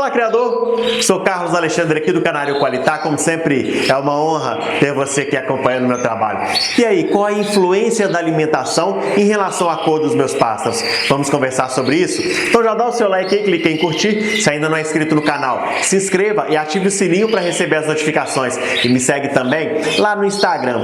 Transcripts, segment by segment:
Fala, criador! Sou Carlos Alexandre aqui do Canário Qualitá. Como sempre, é uma honra ter você aqui acompanhando o meu trabalho. E aí, qual a influência da alimentação em relação à cor dos meus pássaros? Vamos conversar sobre isso? Então já dá o seu like aí, clique em curtir. Se ainda não é inscrito no canal, se inscreva e ative o sininho para receber as notificações. E me segue também lá no Instagram,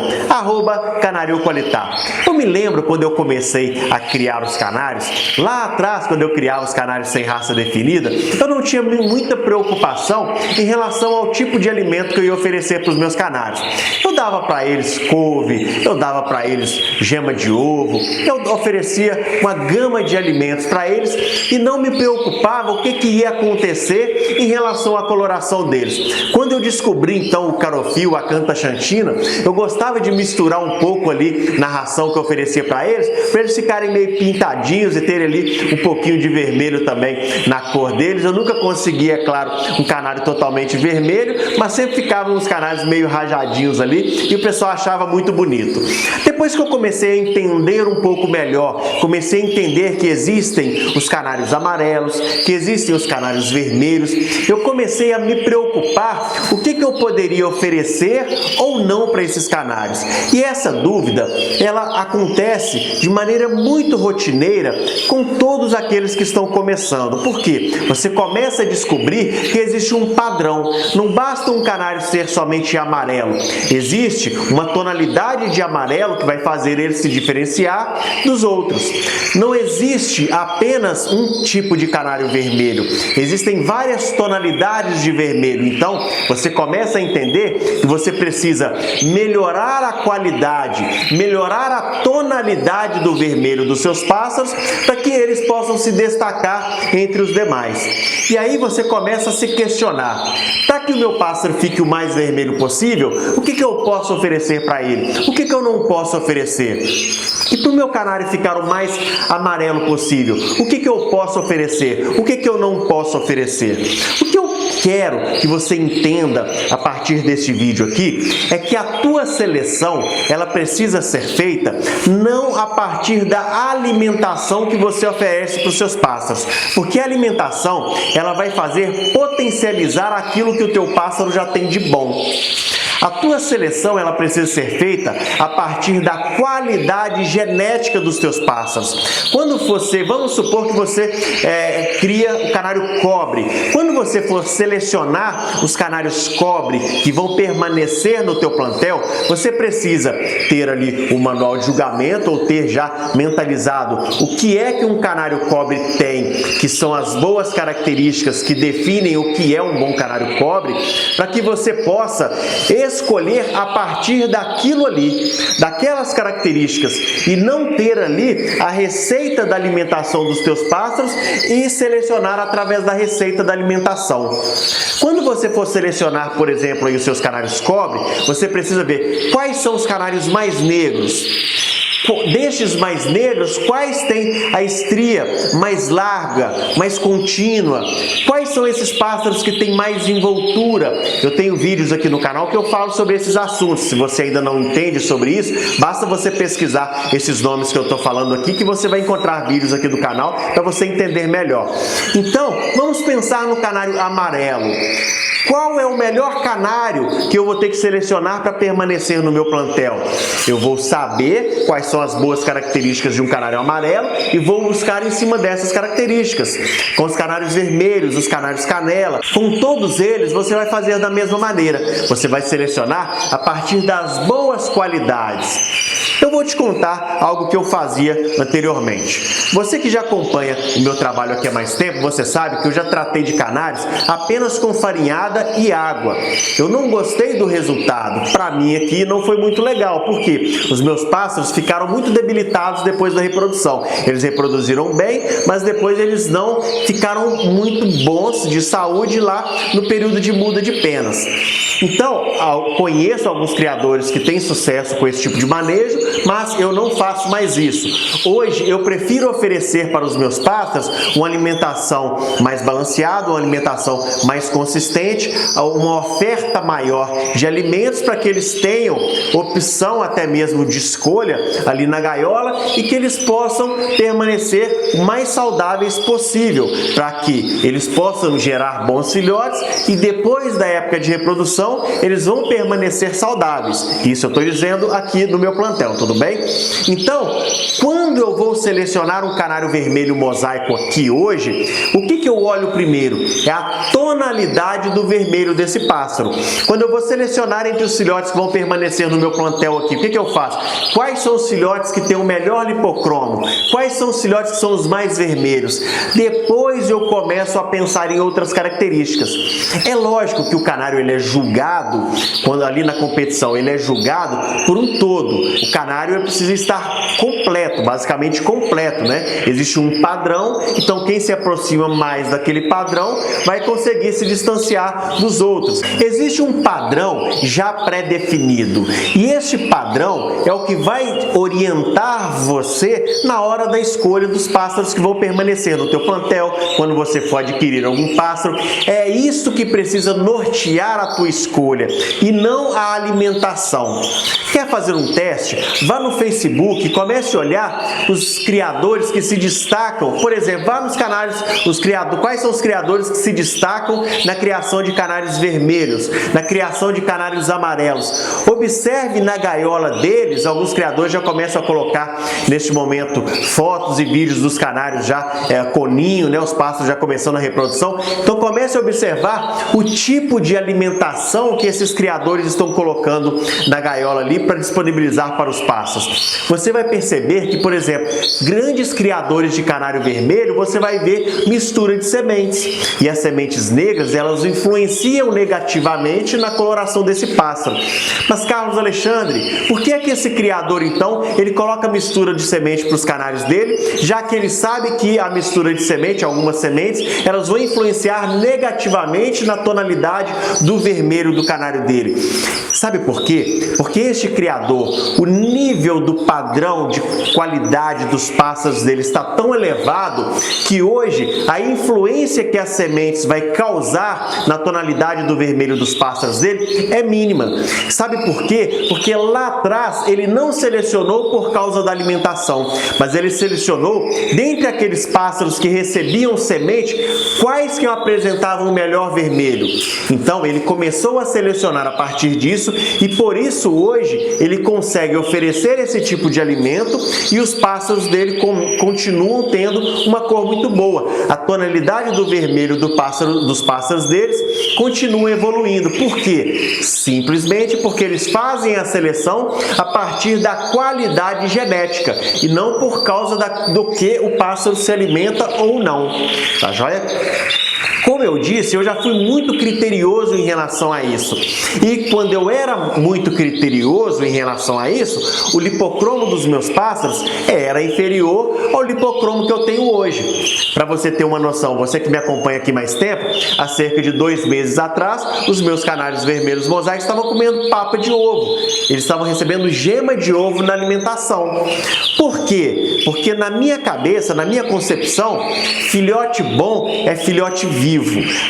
@Canário Qualitá. Eu me lembro quando eu comecei a criar os canários, lá atrás, quando eu criava os canários sem raça definida, eu não tinha muita preocupação em relação ao tipo de alimento que eu ia oferecer para os meus canários. Eu dava para eles couve, eu dava para eles gema de ovo, eu oferecia uma gama de alimentos para eles e não me preocupava o que ia acontecer em relação à coloração deles. Quando eu descobri então o carofil, a cantaxantina, eu gostava de misturar um pouco ali na ração que eu oferecia para eles ficarem meio pintadinhos e terem ali um pouquinho de vermelho também na cor deles. Eu nunca conseguia, é claro, um canário totalmente vermelho, mas sempre ficavam uns canários meio rajadinhos ali e o pessoal achava muito bonito. Depois que eu comecei a entender um pouco melhor, comecei a entender que existem os canários amarelos, que existem os canários vermelhos, eu comecei a me preocupar o que eu poderia oferecer ou não para esses canários. E essa dúvida, ela acontece de maneira muito rotineira com todos aqueles que estão começando. Por quê? Você começa a descobrir que existe um padrão. Não basta um canário ser somente amarelo. Existe uma tonalidade de amarelo que vai fazer ele se diferenciar dos outros. Não existe apenas um tipo de canário vermelho. Existem várias tonalidades de vermelho. Então, você começa a entender que você precisa melhorar a qualidade, melhorar a tonalidade do vermelho dos seus pássaros para que eles possam se destacar entre os demais. E aí você começa a se questionar: para que o meu pássaro fique o mais vermelho possível, o que eu posso oferecer para ele? O que eu não posso oferecer? E para o meu canário ficar o mais amarelo possível, o que eu posso oferecer? O que eu não posso oferecer? O que eu quero que você entenda a partir deste vídeo aqui é que a tua seleção, ela precisa ser feita não a partir da alimentação que você oferece para os seus pássaros, porque a alimentação, ela vai fazer potencializar aquilo que o teu pássaro já tem de bom. A tua seleção, ela precisa ser feita a partir da qualidade genética dos teus pássaros. Quando você, vamos supor que você cria o canário cobre. Quando você for selecionar os canários cobre que vão permanecer no teu plantel, você precisa ter ali o manual de julgamento ou ter já mentalizado o que é que um canário cobre tem, que são as boas características que definem o que é um bom canário cobre, para que você possa escolher a partir daquilo ali, daquelas características, e não ter ali a receita da alimentação dos teus pássaros e selecionar através da receita da alimentação. Quando você for selecionar, por exemplo, aí os seus canários cobre, você precisa ver quais são os canários mais negros. Destes mais negros, quais têm a estria mais larga, mais contínua? Quais são esses pássaros que têm mais envoltura? Eu tenho vídeos aqui no canal que eu falo sobre esses assuntos. Se você ainda não entende sobre isso, basta você pesquisar esses nomes que eu estou falando aqui, que você vai encontrar vídeos aqui do canal para você entender melhor. Então, vamos pensar no canário amarelo. Qual é o melhor canário que eu vou ter que selecionar para permanecer no meu plantel? Eu vou saber quais são as boas características de um canário amarelo e vou buscar em cima dessas características. Com os canários vermelhos, os canários canela, com todos eles você vai fazer da mesma maneira. Você vai selecionar a partir das boas qualidades. Eu vou te contar algo que eu fazia anteriormente. Você que já acompanha o meu trabalho aqui há mais tempo, você sabe que eu já tratei de canários apenas com farinhada e água. Eu não gostei do resultado. Para mim aqui não foi muito legal, porque os meus pássaros ficaram muito debilitados depois da reprodução. Eles reproduziram bem, mas depois eles não ficaram muito bons de saúde lá no período de muda de penas. Então, conheço alguns criadores que têm sucesso com esse tipo de manejo, mas eu não faço mais isso. Hoje eu prefiro oferecer para os meus pássaros uma alimentação mais balanceada, uma alimentação mais consistente, uma oferta maior de alimentos para que eles tenham opção até mesmo de escolha ali na gaiola e que eles possam permanecer o mais saudáveis possível, para que eles possam gerar bons filhotes e depois da época de reprodução eles vão permanecer saudáveis. Isso eu estou dizendo aqui no meu plantel, tudo bem? Então, quando eu vou selecionar um canário vermelho mosaico aqui hoje, o que eu olho primeiro? É a tonalidade do vermelho desse pássaro. Quando eu vou selecionar entre os filhotes que vão permanecer no meu plantel aqui, o que eu faço? Quais são os filhotes que têm o melhor lipocromo? Quais são os filhotes que são os mais vermelhos? Depois eu começo a pensar em outras características. É lógico que o canário ele é julgado, quando ali na competição ele é julgado por um todo. O canário precisa estar completo, basicamente completo, né? Existe um padrão, então quem se aproxima mais daquele padrão vai conseguir se distanciar dos outros. Existe um padrão já pré-definido e este padrão é o que vai orientar você na hora da escolha dos pássaros que vão permanecer no teu plantel, quando você for adquirir algum pássaro. É isso que precisa nortear a tua escolha e não a alimentação. Quer fazer um teste? Vá no Facebook e comece a olhar os criadores que se destacam. Por exemplo, vá nos canários, quais são os criadores que se destacam na criação de canários vermelhos, na criação de canários amarelos. Observe na gaiola deles, alguns criadores já começam a colocar neste momento fotos e vídeos dos canários já com ninho, né, os pássaros já começando a reprodução. Então comece a observar o tipo de alimentação que esses criadores estão colocando na gaiola ali para disponibilizar para os pássaros. Você vai perceber que, por exemplo, grandes criadores de canário vermelho, você vai ver mistura de sementes. E as sementes negras, elas influenciam negativamente na coloração desse pássaro. Mas, Carlos Alexandre, por que é que esse criador, então, ele coloca mistura de semente para os canários dele, já que ele sabe que a mistura de semente, algumas sementes, elas vão influenciar negativamente na tonalidade do vermelho do canário dele? Sabe por quê? Porque este criador, o nível do padrão de qualidade dos pássaros dele está tão elevado que hoje a influência que as sementes vai causar na tonalidade do vermelho dos pássaros dele é mínima. Sabe por quê? Porque lá atrás ele não selecionou por causa da alimentação, mas ele selecionou dentre aqueles pássaros que recebiam semente, quais que apresentavam o melhor vermelho. Então ele começou a selecionar a partir disso e por isso hoje ele consegue oferecer esse tipo de alimento e os pássaros dele continuam tendo uma cor muito boa. A tonalidade do vermelho dos pássaros deles continua evoluindo. Por quê? Simplesmente porque eles fazem a seleção a partir da qualidade genética e não por causa do que o pássaro se alimenta ou não. Tá joia? Como eu disse, eu já fui muito criterioso em relação a isso. E quando eu era muito criterioso em relação a isso, o lipocromo dos meus pássaros era inferior ao lipocromo que eu tenho hoje. Para você ter uma noção, você que me acompanha aqui mais tempo, há cerca de 2 meses atrás, os meus canários vermelhos mosaicos estavam comendo papa de ovo. Eles estavam recebendo gema de ovo na alimentação. Por quê? Porque na minha cabeça, na minha concepção, filhote bom é filhote vivo.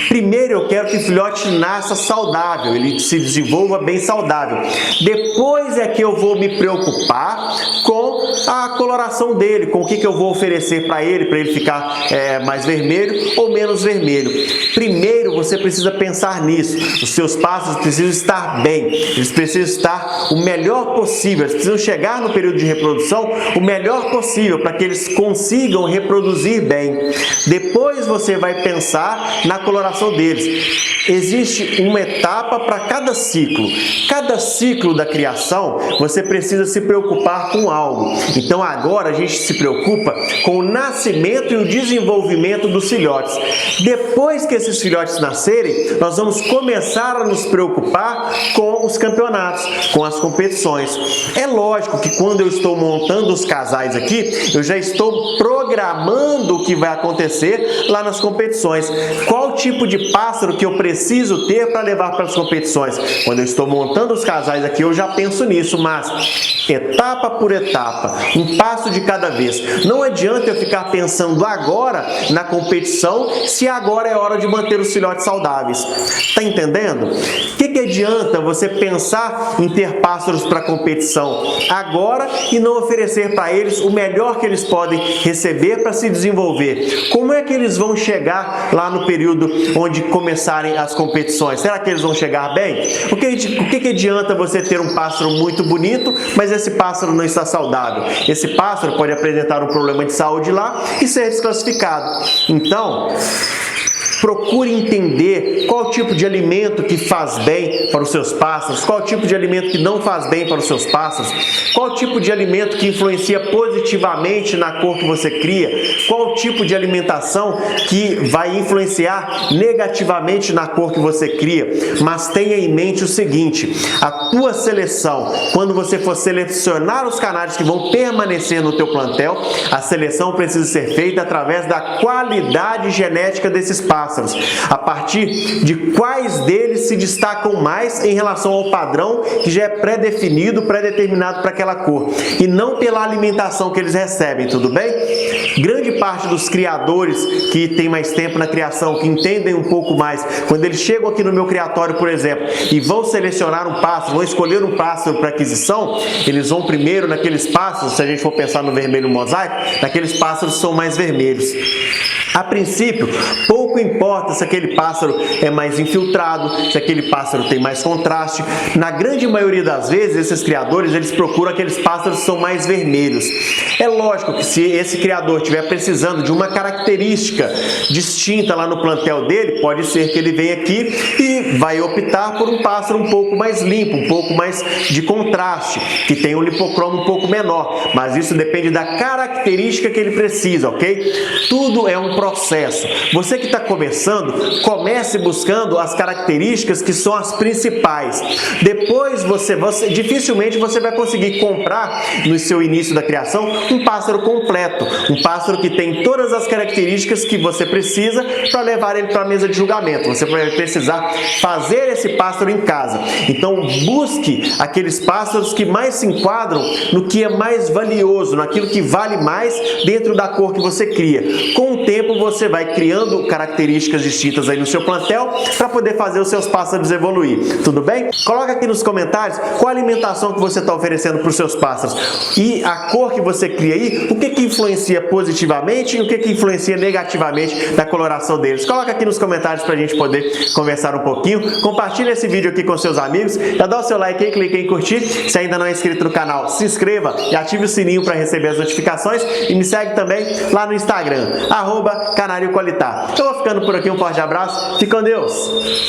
Primeiro eu quero que o filhote nasça saudável, ele se desenvolva bem saudável. Depois é que eu vou me preocupar com a coloração dele, com o que eu vou oferecer para ele ficar mais vermelho ou menos vermelho. Primeiro você precisa pensar nisso. Os seus pássaros precisam estar bem, eles precisam estar o melhor possível, eles precisam chegar no período de reprodução o melhor possível para que eles consigam reproduzir bem. Depois você vai pensar na coloração deles. Existe uma etapa para cada ciclo. Cada ciclo da criação, você precisa se preocupar com algo. Então agora a gente se preocupa com o nascimento e o desenvolvimento dos filhotes. Depois que esses filhotes nascerem, nós vamos começar a nos preocupar com os campeonatos, com as competições. É lógico que quando eu estou montando os casais aqui, eu já estou programando o que vai acontecer lá nas competições. Qual tipo de pássaro que eu preciso ter para levar para as competições? Quando eu estou montando os casais aqui, eu já penso nisso, mas etapa por etapa, um passo de cada vez. Não adianta eu ficar pensando agora na competição, se agora é hora de manter os filhotes saudáveis. Tá entendendo? O que adianta você pensar em ter pássaros para competição agora e não oferecer para eles o melhor que eles podem receber para se desenvolver? Como é que eles vão chegar lá no período onde começarem as competições? Será que eles vão chegar bem? O que adianta você ter um pássaro muito bonito, mas esse pássaro não está saudável? Esse pássaro pode apresentar um problema de saúde lá e ser desclassificado. Então, procure entender qual tipo de alimento que faz bem para os seus pássaros, qual tipo de alimento que não faz bem para os seus pássaros, qual tipo de alimento que influencia positivamente na cor que você cria, qual tipo de alimentação que vai influenciar negativamente na cor que você cria. Mas tenha em mente o seguinte: a tua seleção, quando você for selecionar os canários que vão permanecer no teu plantel, a seleção precisa ser feita através da qualidade genética desses pássaros, a partir de quais deles se destacam mais em relação ao padrão que já é pré-definido, pré-determinado para aquela cor, e não pela alimentação que eles recebem, tudo bem? Grande parte dos criadores que tem mais tempo na criação, que entendem um pouco mais, quando eles chegam aqui no meu criatório, por exemplo, e vão selecionar um pássaro, vão escolher um pássaro para aquisição, eles vão primeiro naqueles pássaros, se a gente for pensar no vermelho mosaico, naqueles pássaros que são mais vermelhos. A princípio, pouco importa se aquele pássaro é mais infiltrado, se aquele pássaro tem mais contraste. Na grande maioria das vezes, esses criadores, eles procuram aqueles pássaros que são mais vermelhos. É lógico que se esse criador estiver precisando de uma característica distinta lá no plantel dele, pode ser que ele venha aqui e vai optar por um pássaro um pouco mais limpo, um pouco mais de contraste, que tem um lipocromo um pouco menor. Mas isso depende da característica que ele precisa, ok? Tudo é um processo. Você que está começando, comece buscando as características que são as principais. Depois dificilmente você vai conseguir comprar no seu início da criação um pássaro completo, um pássaro que tem todas as características que você precisa para levar ele para a mesa de julgamento. Você vai precisar fazer esse pássaro em casa. Então busque aqueles pássaros que mais se enquadram no que é mais valioso, naquilo que vale mais dentro da cor que você cria. Com o tempo você vai criando características distintas aí no seu plantel para poder fazer os seus pássaros evoluir. Tudo bem? Coloca aqui nos comentários qual a alimentação que você está oferecendo para os seus pássaros e a cor que você cria aí, o que influencia positivamente e o que influencia negativamente na coloração deles. Coloca aqui nos comentários para a gente poder conversar um pouquinho. Compartilha esse vídeo aqui com seus amigos, já dá o seu like aí, clique em curtir. Se ainda não é inscrito no canal, se inscreva e ative o sininho para receber as notificações e me segue também lá no Instagram, @Canário Qualitá. Eu vou ficando por aqui, um forte abraço, fique com Deus!